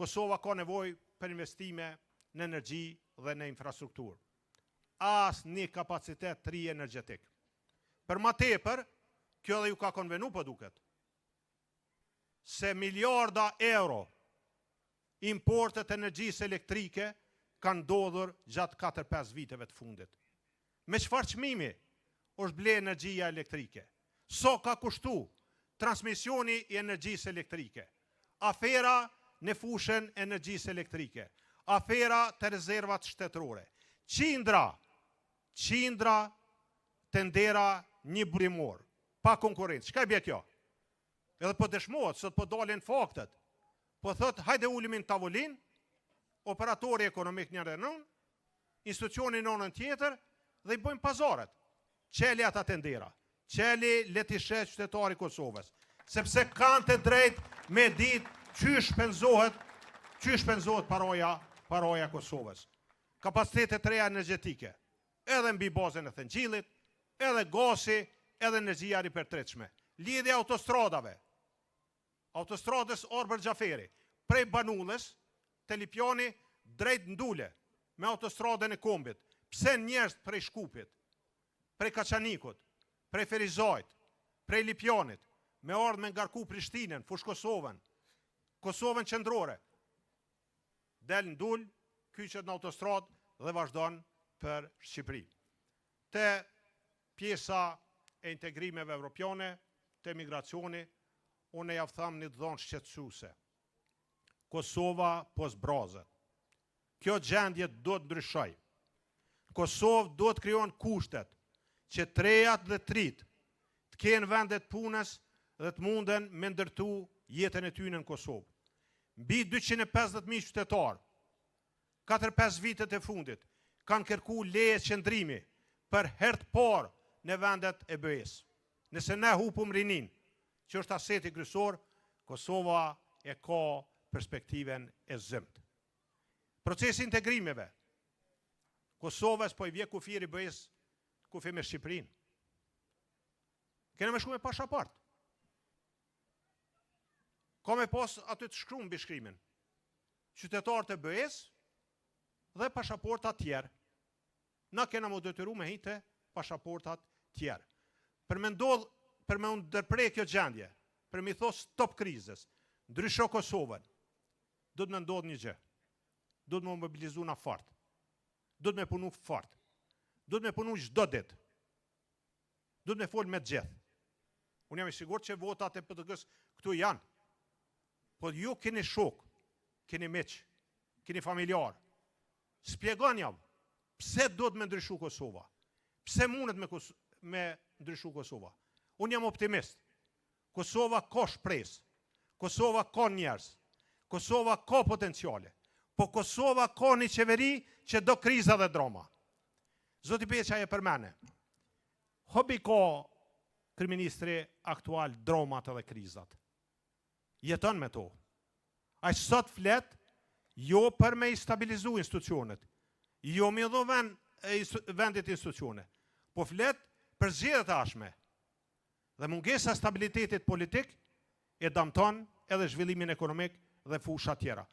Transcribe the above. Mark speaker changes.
Speaker 1: Kosova ka nevojë për investime në energji dhe në infrastrukturë. As një kapacitet të ri energjetik. Për ma tepër, kjo dhe ju ka konvenu për duket, se miliarda euro importet energjisë elektrike kanë ndodhur gjatë 4-5 viteve të fundit. Me çfarë çmimi është ble energjia elektrike? So ka kushtu transmisioni i energjisë elektrike? Afera në fushën energjisë elektrike, afera të rezervat shtetërore, qindra tendera një burimor, pa konkurrencë. Çka bje kjo? Edhe po dëshmohet, sot po dalin faktet. Po thot, hajde ulimin tavolin, operatori ekonomik një rënën, institucioni nënën tjetër, dhe i bojmë pazaret. Qeli ata tendera, qeli letishet qytetari Kosovës, sepse kanë të drejt me dit qysh penzohet paraja Kosovës. Kapacitetet reja energjetike, edhe mbi bazën e thëngjilit, edhe gasi, edhe energjia ripërtretshme. Lidhja autostradave, autostradës Arbër Gjaferi, prej Banullës, të Lipjani, drejt Ndule, me autostradën e Kombit. Pse njerëz prej Shkupit, prej Kaçanikut, prej Ferizajt, prej Lipjanit, me ardhë me ngarku Prishtinën, fush Kosovën, Kosovën qendrore, del Ndul, kyqet në autostradë dhe vazhdon për Shqipëri. Te pjesa e integrimeve evropiane, te migracioni, unë ja tham një dhonë shqetësuese. Kosova pos brazët. Kjo gjendje do të ndryshoj. Kosovë do të krijon kushtet që trejat dhe trit të kenë vendet punës dhe të munden me ndërtu jetën e tyre në Kosovë. Mbi 250.000 qytetarë, 4-5 vitet e fundit, kanë kërku leje qëndrimi për herë të parë në vendet e BE-s. Nëse ne hupum rinin, që është aseti kryesor, Kosova e ka perspektiven e zymt. Procesi integrimeve, Kosovës po i vje kufiri BE-s, kufi me Shqipërinë. Kene me shku me pashaport. Ka me pas aty të shkruan mbi shkrimin. Qytetarët e BE-s dhe pashaportat tjerë. Na kena më detyru me hite pashaportat tjerë. Për me ndërprej kjo gjendje, për me thos stop krizës, ndrysho Kosovën, do të me ndodh një gjë. Do të me mobilizu na fort. Do të me punu fort. Do të me punu çdo ditë. Do të me fol me të gjithë. Unë jam i sigurt që votat e PDK-s këtu janë. Po ju keni shok, keni miq, keni familjar. Spjegon jam, pse do të me ndryshu Kosova? Pse mundet me ndryshu Kosova? Unë jam optimist. Kosova ka shpresë. Kosova ka njerëz. Kosova ka potenciale. Po Kosova ka një qeveri që do kriza dhe drama. Zoti Beqa e përmene. Hobi ka kryeministri aktual dramat edhe krizat. Jeton me to. Aq sot flet jo për me i stabilizu institucionet, jo me dho vendit institucione, po flet për zgjedhjet e ardhshme. Dhe mungesa stabilitetit politik e damton edhe zhvillimin ekonomik dhe fusha tjera.